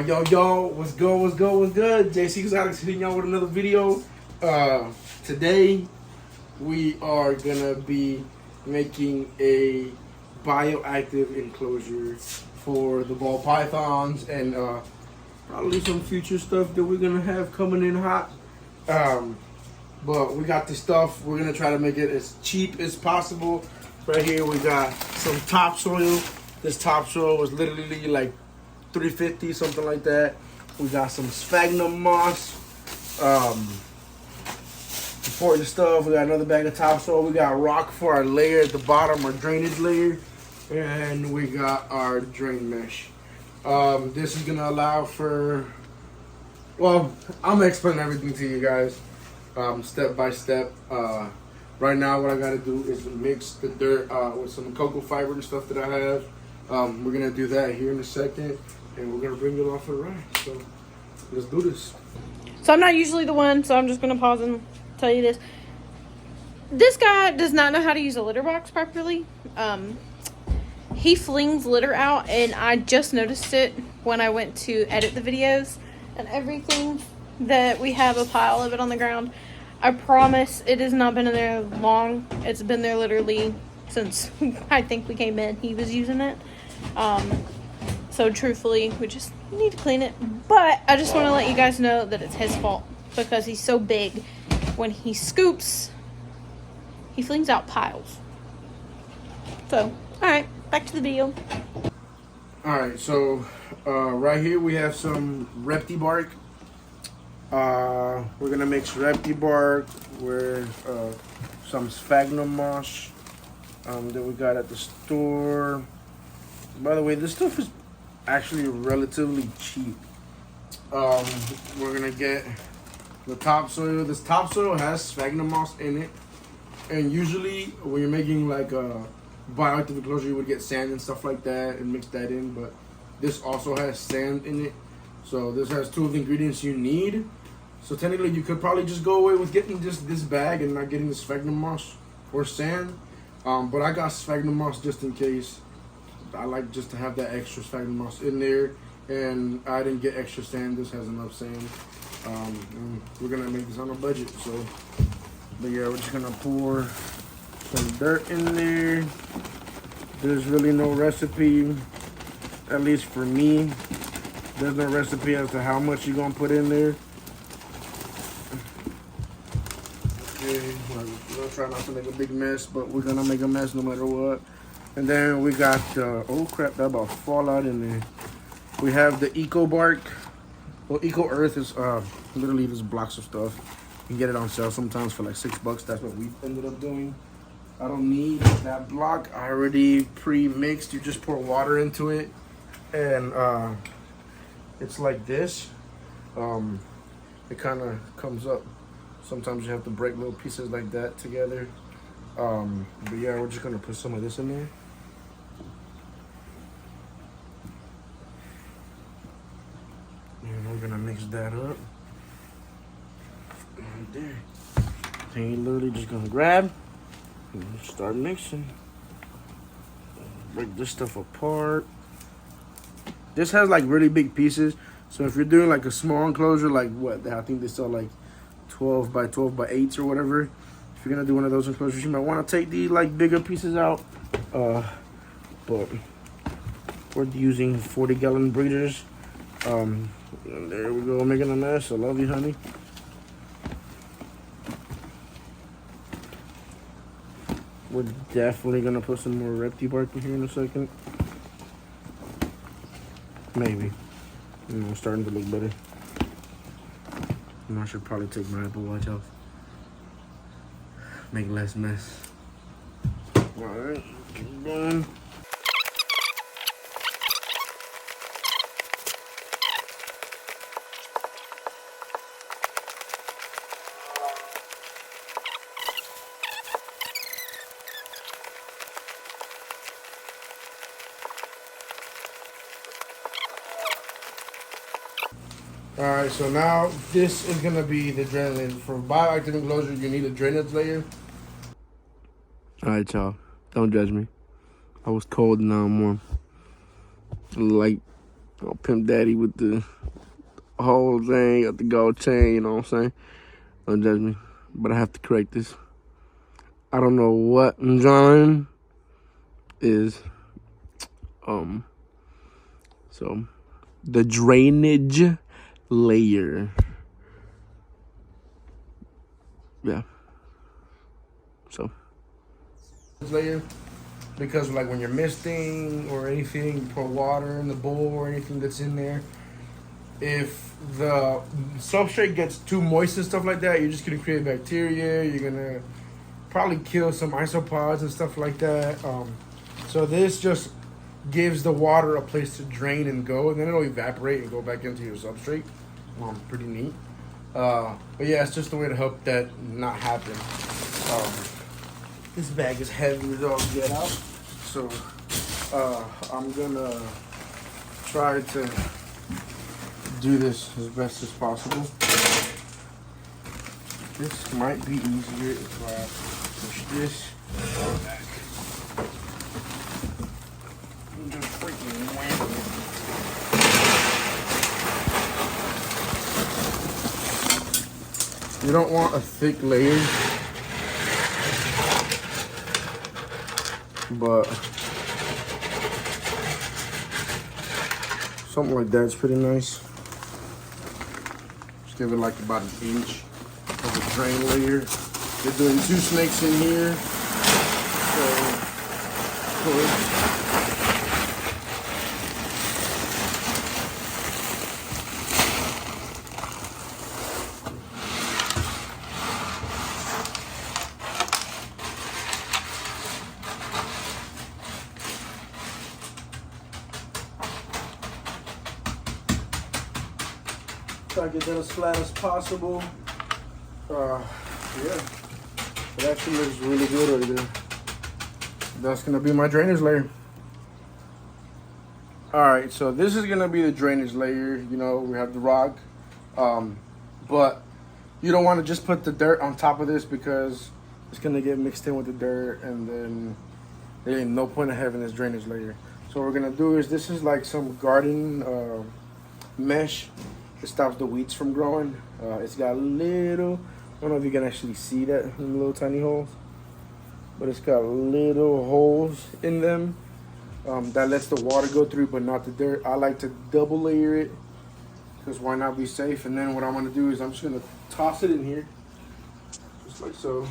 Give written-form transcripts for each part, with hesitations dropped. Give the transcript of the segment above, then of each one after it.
Yo, what's good? JC Exotics hitting y'all with another video. Today, we are gonna be making a bioactive enclosure for the ball pythons and probably some future stuff that we're gonna have coming in hot. But we got this stuff. We're gonna try to make it as cheap as possible. Right here, we got some topsoil. This topsoil was literally like $3.50, something like that. We got some sphagnum moss, important stuff. We got another bag of topsoil. We got rock for our layer at the bottom, our drainage layer, and we got our drain mesh. This is gonna allow for, well, I'm gonna explain everything to you guys, step by step. Right now, what I gotta do is mix the dirt with some cocoa fiber and stuff that I have. We're gonna do that here in a second, and we're gonna bring it off the ride. So let's do this. So I'm not usually the one, so I'm just gonna pause and tell you this. This guy does not know how to use a litter box properly. He flings litter out, and I just noticed it when I went to edit the videos and everything, that we have a pile of it on the ground. I promise it has not been in there long. It's been there literally since I think we came in. He was using it. So truthfully, we just need to clean it. But I just want to let you guys know that it's his fault because he's so big. When he scoops, he flings out piles. So, alright, back to the video. Alright, so right here we have some repti bark. We're gonna mix repti bark with some sphagnum moss that we got at the store. By the way, this stuff is actually relatively cheap. We're gonna get the topsoil. This topsoil has sphagnum moss in it, and usually when you're making like a bioactive enclosure, you would get sand and stuff like that and mix that in. But this also has sand in it, so this has two of the ingredients you need. So technically, you could probably just go away with getting just this bag and not getting the sphagnum moss or sand. But I got sphagnum moss just in case. I like just to have that extra sphagnum moss in there, and I didn't get extra sand. This has enough sand. And we're gonna make this on a budget. So, but yeah, we're just gonna pour some dirt in there. There's really no recipe, at least for me. There's no recipe as to how much you're gonna put in there. Okay, we're gonna try not to make a big mess, but we're gonna make a mess no matter what. And then we got, oh crap, that about to fall out in there. We have the Eco Bark. Well, Eco Earth is literally just blocks of stuff. You can get it on sale sometimes for like $6. That's what we ended up doing. I don't need that block. I already pre-mixed. You just pour water into it, and it's like this. It kind of comes up. Sometimes you have to break little pieces like that together. But yeah, we're just gonna put some of this in there. And we're gonna mix that up. Right there. Then you're literally just gonna grab and start mixing. Break this stuff apart. This has like really big pieces. So if you're doing like a small enclosure, like what I think they sell like 12 by 12 by 8s or whatever. If you're gonna do one of those enclosures, you might want to take the like bigger pieces out. But we're using 40-gallon breeders. And there we go, making a mess. I love you, honey. We're definitely gonna put some more repti bark in here in a second. Maybe. You know, starting to look better. I should probably take my Apple Watch off. Make less mess. Alright, keep going. Alright, so now this is going to be the drainage layer. For bioactive enclosure, you need a drainage layer. Alright, y'all. Don't judge me. I was cold and now I'm warm. Like I'll pimp daddy with the whole thing, got the gold chain, you know what I'm saying? Don't judge me, but I have to correct this. I don't know what John is. So the drainage layer. Yeah. So layer, because like when you're misting or anything, you pour water in the bowl or anything that's in there. If the substrate gets too moist and stuff like that, you're just gonna create bacteria. You're gonna probably kill some isopods and stuff like that. So this just gives the water a place to drain and go, and then it'll evaporate and go back into your substrate. Pretty neat. But yeah, it's just a way to help that not happen. This bag is heavy as all get out, so I'm gonna try to do this as best as possible. This might be easier if I push this back. I'm just freaking wham it. You don't want a thick layer, but something like that's pretty nice. Just give it like about an inch of a drain layer. They're doing 2 snakes in here. Try to get that as flat as possible. Yeah, it actually looks really good right there. That's gonna be my drainage layer. All right, so this is gonna be the drainage layer. You know, we have the rock, but you don't want to just put the dirt on top of this because it's gonna get mixed in with the dirt, and then there ain't no point of having this drainage layer. So what we're gonna do is, this is like some garden mesh. It stops the weeds from growing. It's got little, I don't know if you can actually see that in the little tiny holes, but it's got little holes in them that lets the water go through, but not the dirt. I like to double layer it, because why not be safe? And then what I'm gonna do is I'm just gonna toss it in here, just like so.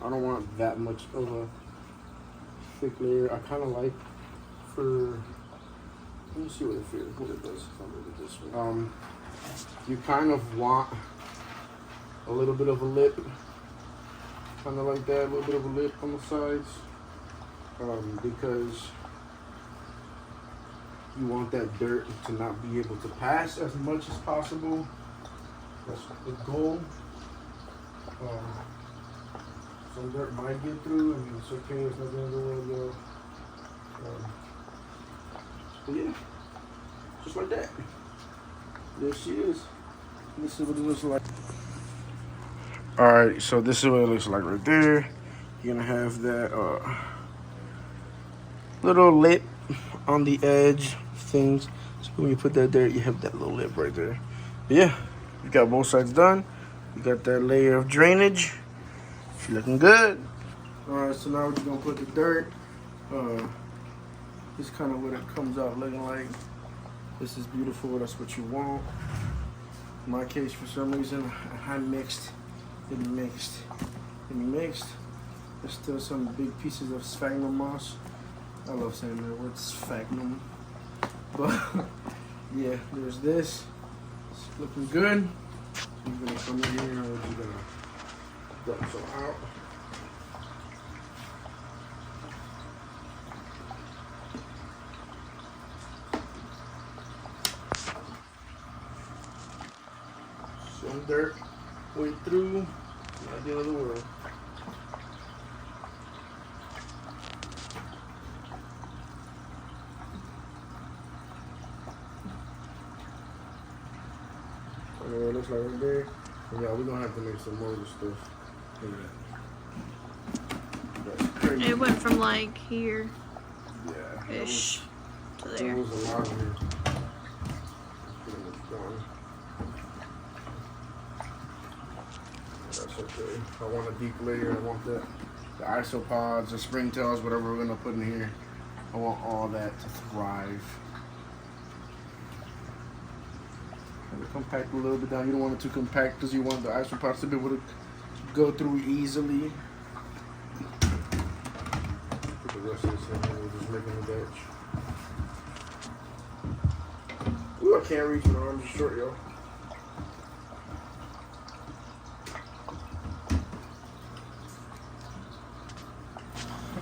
I don't want that much of a thick layer. I kind of like for, let me see what it feels, what it does if I move it this way. You kind of want a little bit of a lip, kind of like that, a little bit of a lip on the sides, because you want that dirt to not be able to pass as much as possible. That's the goal. Some dirt might get through, and it's okay, it's not gonna go well. But yeah, just like that. There she is. This is what it looks like. Alright, so this is what it looks like right there. You're gonna have that little lip on the edge things. So when you put that there, you have that little lip right there. But yeah, you got both sides done. You got that layer of drainage. It's looking good. Alright, so now we're just gonna put the dirt. This is kind of what it comes out looking like. This is beautiful, that's what you want. In my case, for some reason, I mixed. There's still some big pieces of sphagnum moss. I love saying that word, sphagnum. But yeah, there's this. It's looking good. I'm gonna come in here and we're just gonna dump some out. Some dirt way through, not the end of the world. So it looks like right there. And yeah, we're gonna have to make some more of this stuff. Look at that. That's crazy. It went from like here, yeah, ish, to There there. was a lot of here. Pretty much done. That's okay. I want a deep layer. I want the isopods, the springtails, whatever we're gonna put in here. I want all that to thrive. And compact a little bit down. You don't want it too compact because you want the isopods to be able to go through easily. Put the rest of this in here. We're just making a batch. Ooh, I can't reach my arms are short, yo.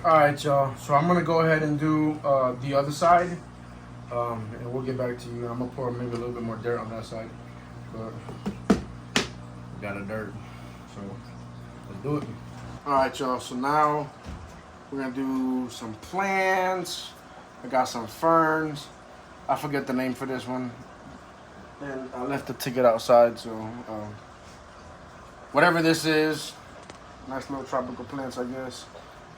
Alright, y'all. So I'm gonna go ahead and do the other side. And we'll get back to you. I'm gonna pour maybe a little bit more dirt on that side. But we got a dirt. So let's do it. Alright, y'all. So now we're gonna do some plants. I got some ferns. I forget the name for this one. And I left the ticket outside, so whatever this is, nice little tropical plants, I guess.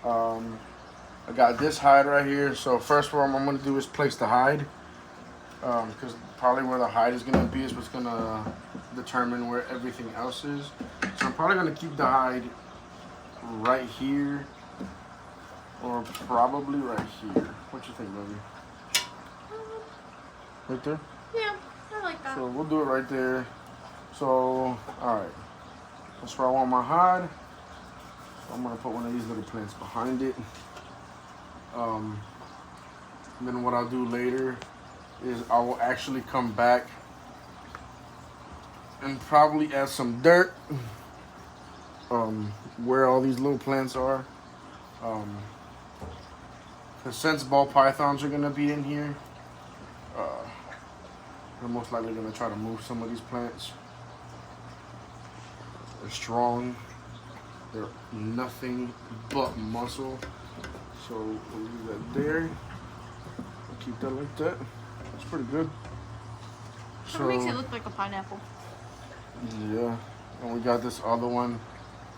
I got this hide right here. So first what I'm gonna do is place the hide, because probably where the hide is gonna be is what's gonna determine where everything else is. So I'm probably gonna keep the hide right here, or probably right here. What you think, baby? Right there? Yeah, I like that. So we'll do it right there. So, all right. That's where I want my hide. So I'm gonna put one of these little plants behind it. And then what I'll do later is I will actually come back and probably add some dirt where all these little plants are. Because since ball pythons are gonna be in here, they're most likely gonna try to move some of these plants. They're strong. They're nothing but muscle. So we'll leave that there. We'll keep that like that. That's pretty good. So it makes it look like a pineapple. Yeah. And we got this other one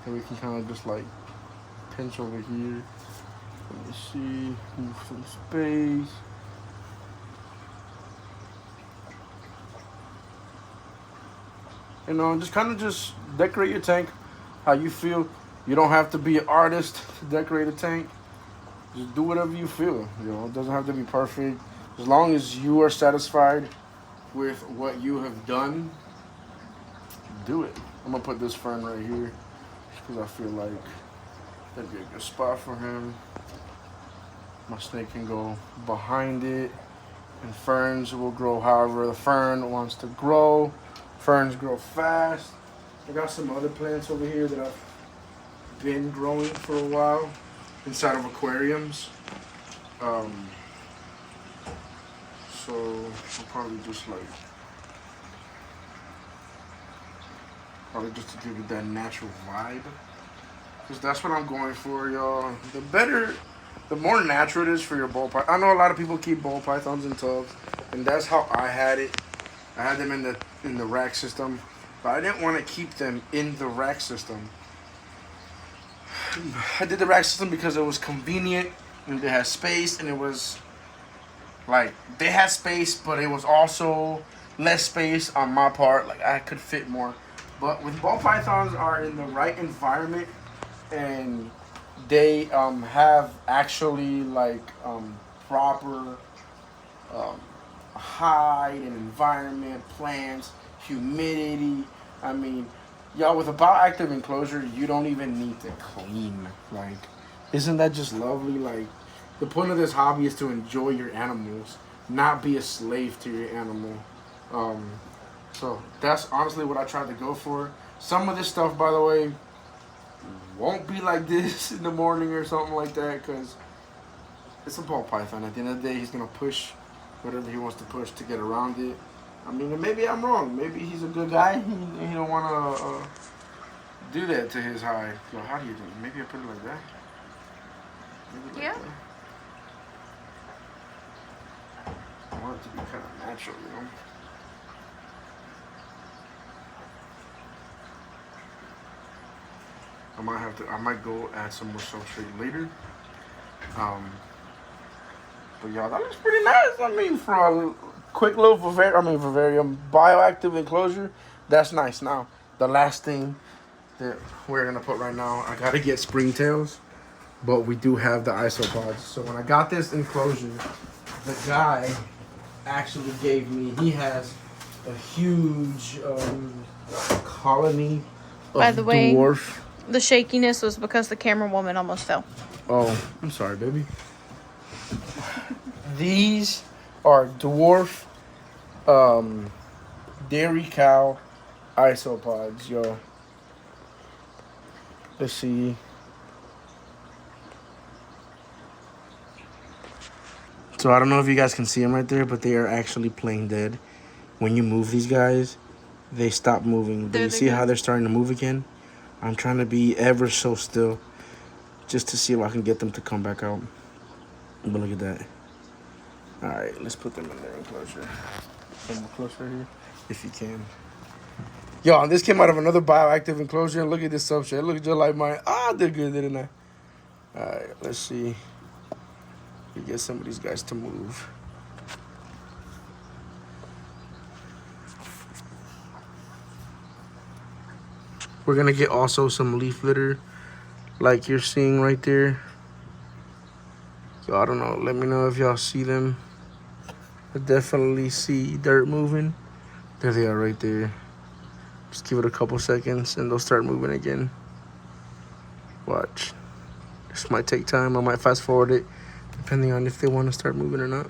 that we can kind of just like pinch over here. Let me see. Move some space. You know, just kind of just decorate your tank how you feel. You don't have to be an artist to decorate a tank. Just do whatever you feel. You know, it doesn't have to be perfect. As long as you are satisfied with what you have done, do it. I'm gonna put this fern right here because I feel like that'd be a good spot for him. My snake can go behind it, and ferns will grow however the fern wants to grow. Ferns grow fast. I got some other plants over here that I've been growing for a while inside of aquariums. So I'll probably just to give it that natural vibe, because that's what I'm going for, y'all. The more natural it is for your ball python. I know a lot of people keep ball pythons in tubs, and that's how I had it. I had them in the rack system, but I didn't want to keep them in the rack system. I did the rack system because it was convenient and they had space, and it was like they had space, but it was also less space on my part. Like I could fit more. But when ball pythons are in the right environment and they have actually like proper hide and environment, plants, humidity. I mean, y'all, with a bioactive enclosure, you don't even need to clean. Like, isn't that just lovely? Like, the point of this hobby is to enjoy your animals, not be a slave to your animal. So that's honestly what I tried to go for. Some of this stuff, by the way, won't be like this in the morning or something like that, because it's a ball python. At the end of the day, he's gonna push whatever he wants to push to get around it. I mean, maybe I'm wrong. Maybe he's a good guy. He don't want to do that to his hide. So how do you do it? Maybe I put it like that. Maybe like that. I want it to be kind of natural, you know. I might go add some more substrate later. But y'all, that looks pretty nice. I mean, for a quick little vivarium bioactive enclosure, that's nice. Now, the last thing that we're gonna put right now, I gotta get springtails, but we do have the isopods. So when I got this enclosure, the guy actually gave me, he has a huge colony of By the way, dwarf. the shakiness was because the camera woman almost fell. Oh, I'm sorry, baby. These are dwarf dairy cow isopods, yo. Let's see. So I don't know if you guys can see them right there, but they are actually plain dead. When you move these guys, they stop moving. But you see how they're starting to move again? I'm trying to be ever so still just to see if I can get them to come back out. But look at that. All right, let's put them in their enclosure. Come closer here, if you can. Yo, and this came out of another bioactive enclosure. And look at this substrate. It looks just like mine. Ah, they're good, didn't I? All right, let's see. We get some of these guys to move. We're gonna get also some leaf litter, like you're seeing right there. So I don't know. Let me know if y'all see them. I definitely see dirt moving. There they are right there. Just give it a couple seconds and they'll start moving again. Watch. This might take time. I might fast forward it depending on if they want to start moving or not.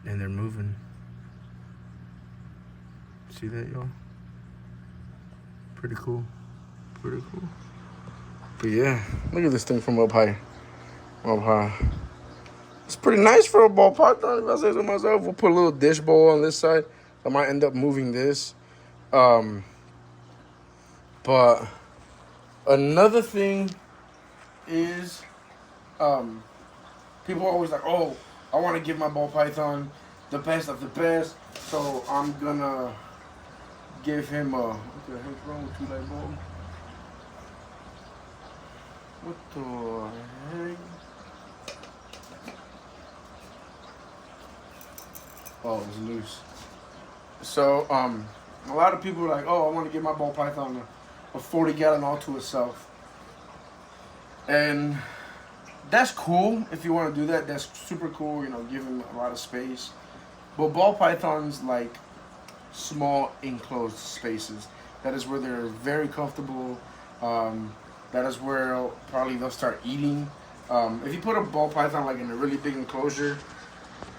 And they're moving. See that, y'all? Pretty cool. Pretty cool. But yeah, look at this thing from up high. Up high. It's pretty nice for a ball python, if I say so myself. We'll put a little dish bowl on this side. I might end up moving this. But another thing is, people are always like, oh, I want to give my ball python the best of the best, so I'm gonna give him a, what the heck's wrong with 2 light bulb? What the heck? Oh, it's loose. So, a lot of people are like, oh, I want to give my ball python a 40-gallon all to itself. And that's cool if you want to do that. That's super cool, you know, give him a lot of space. But ball pythons like small enclosed spaces. That is where they're very comfortable. That is where probably they'll start eating. If you put a ball python like in a really big enclosure,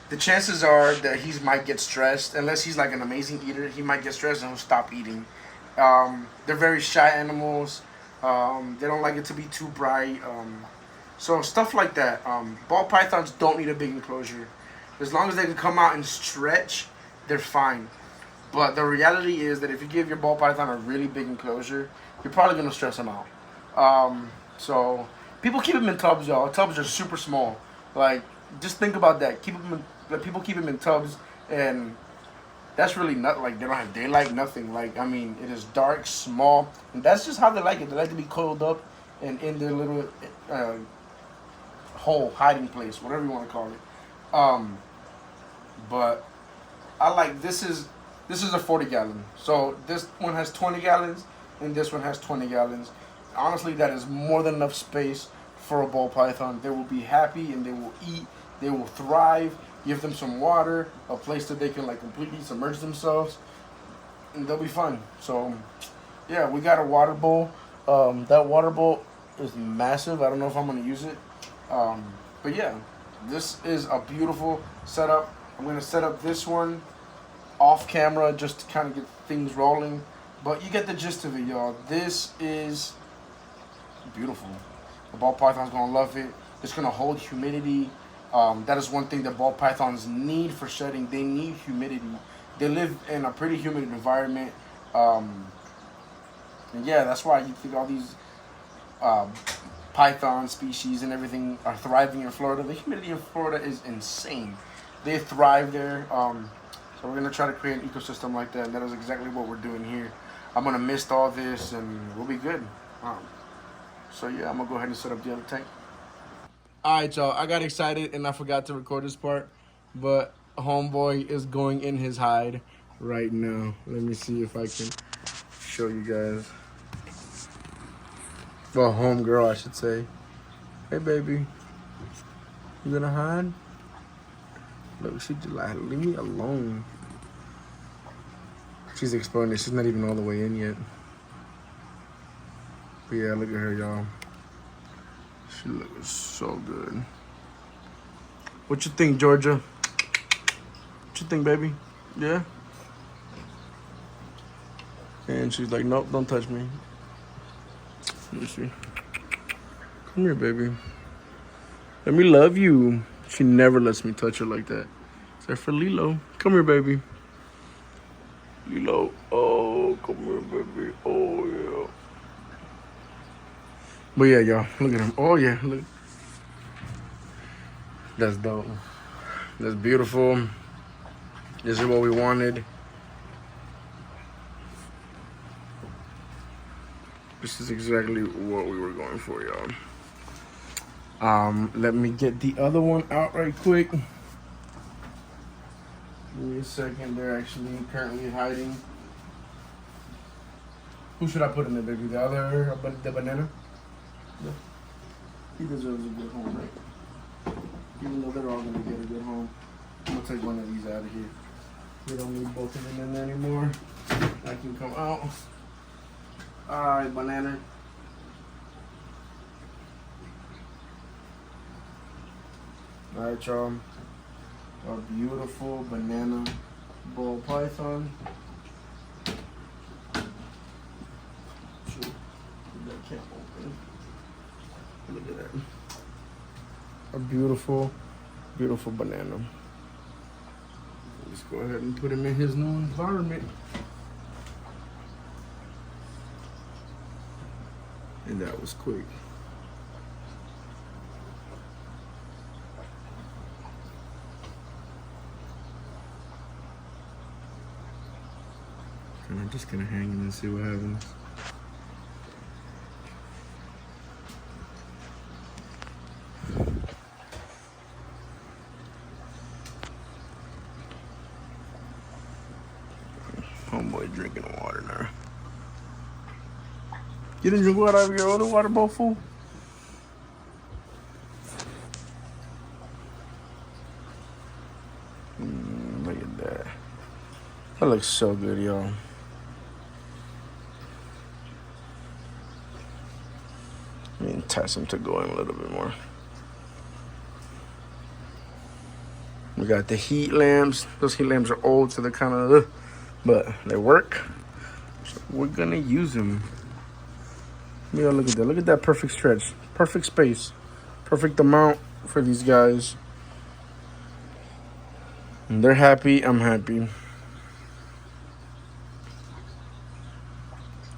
the chances are that he might get stressed. Unless he's like an amazing eater, he might get stressed and he'll stop eating. They're very shy animals. They don't like it to be too bright. So stuff like that. Ball pythons don't need a big enclosure. As long as they can come out and stretch, they're fine. But the reality is that if you give your ball python a really big enclosure, you're probably going to stress them out. So people keep them in tubs, y'all. Tubs are super small. Like, just think about that. People keep them in tubs, and that's really not like they don't have daylight, nothing. Like, I mean, it is dark, small, and that's just how they like it. They like to be coiled up and in their little hole, hiding place, whatever you want to call it. But I like this is a 40-gallon. So this one has 20 gallons and this one has 20 gallons. Honestly, that is more than enough space for a ball python. They will be happy and they will eat. They will thrive. Give them some water, a place that they can like completely submerge themselves, and they'll be fine. So yeah, we got a water bowl. That water bowl is massive. I don't know if I'm gonna use it. But yeah, this is a beautiful setup. I'm gonna set up this one off camera just to kind of get things rolling. But you get the gist of it, y'all. This is beautiful. The ball python's gonna love it. It's gonna hold humidity. That is one thing that ball pythons need for shedding. They need humidity. They live in a pretty humid environment. And yeah, that's why you think all these python species and everything are thriving in Florida. The humidity in Florida is insane. They thrive there. So we're gonna try to create an ecosystem like that. And that is exactly what we're doing here. I'm gonna mist all this and we'll be good. So yeah, I'm gonna go ahead and set up the other tank. All right, y'all. I got excited and I forgot to record this part, but homeboy is going in his hide right now. Let me see if I can show you guys. Well, homegirl, I should say. Hey, baby. You gonna hide? Look, she just like, leave me alone. She's exploring it. She's not even all the way in yet. But yeah, look at her, y'all. She looks so good. What you think, Georgia? What you think, baby? Yeah? And she's like, nope, don't touch me. Let me see. Come here, baby. Let me love you. She never lets me touch her like that. Except for Lilo. Come here, baby. Lilo. Oh, come here, baby. Oh, yeah. But yeah, y'all. Look at him. Oh, yeah. Look. That's dope. That's beautiful. This is what we wanted. This is exactly what we were going for, y'all. Let me get the other one out right quick. Give me a second. They're actually currently hiding. Who should I put in there, baby? The other, the banana? Yeah. He deserves a good home, right? Even though they're all gonna get a good home. I'm gonna take one of these out of here. We don't need both of them in there anymore. I can come out. Alright, banana. Alright, y'all. A beautiful banana ball python. That can't open. Look at that. A beautiful, beautiful banana. Let's go ahead and put him in his new environment. And that was quick. And I'm just gonna hang him and see what happens. Homeboy drinking water now. You didn't drink water out of your other water bowl, fool? Look at that. That looks so good, y'all. Let me entice him to go in a little bit more. We got the heat lamps. Those heat lamps are old, so they're kind of, but they work. So we're gonna use them. Yeah, look at that. Look at that perfect stretch. Perfect space. Perfect amount for these guys. And they're happy. I'm happy.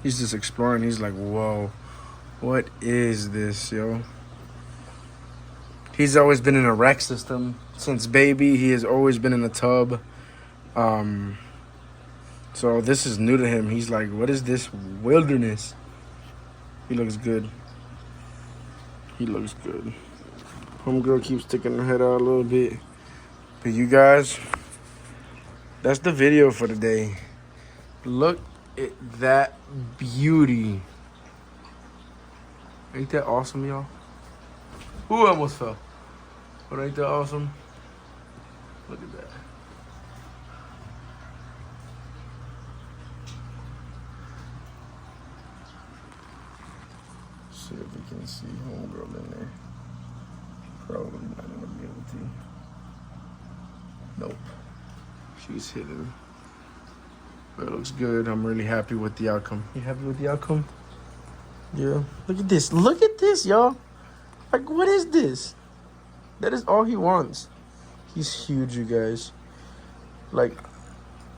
He's just exploring. He's like, whoa, what is this, yo? He's always been in a rec system. Since baby, he has always been in a tub. So this is new to him. He's like, what is this wilderness? He looks good. He looks good. Homegirl keeps sticking her head out a little bit. But you guys, that's the video for today. Look at that beauty. Ain't that awesome, y'all? Ooh, almost fell. But ain't that awesome? Look at that. See if we can see homegirl in there. Probably not gonna be able to. Nope. She's hidden. But it looks good. I'm really happy with the outcome. You happy with the outcome? Yeah. Look at this. Look at this, y'all. Like, what is this? That is all he wants. He's huge, you guys. Like,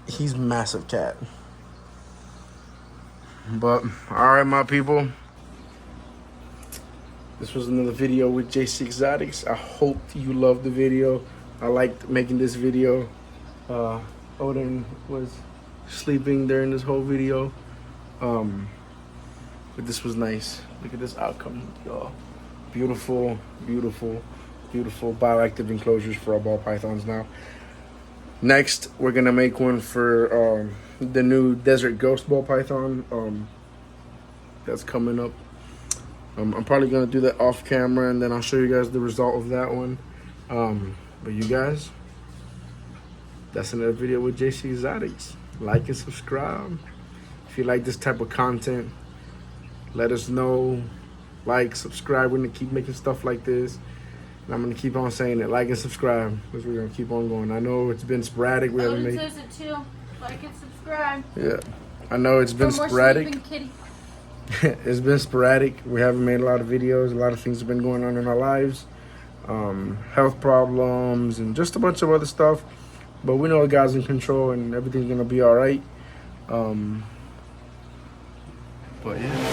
he's massive cat. But, all right, my people. This was another video with JC Exotics. I hope you loved the video. I liked making this video. Odin was sleeping during this whole video. But this was nice. Look at this outcome, y'all. Beautiful, beautiful, beautiful bioactive enclosures for our ball pythons now. Next, we're gonna make one for the new desert ghost ball python. That's coming up. I'm probably gonna do that off camera, and then I'll show you guys the result of that one. But you guys, that's another video with JC Exotics. Like and subscribe. If you like this type of content, let us know. Like, subscribe. We're gonna keep making stuff like this. And I'm gonna keep on saying it. Like and subscribe, because we're gonna keep on going. I know it's been sporadic. We haven't made. Says it too. Like and subscribe. Yeah, I know it's been sporadic. It's been sporadic. We haven't made a lot of videos. A lot of things have been going on in our lives. Health problems and just a bunch of other stuff. But we know God's in control and everything's gonna be all right. But yeah.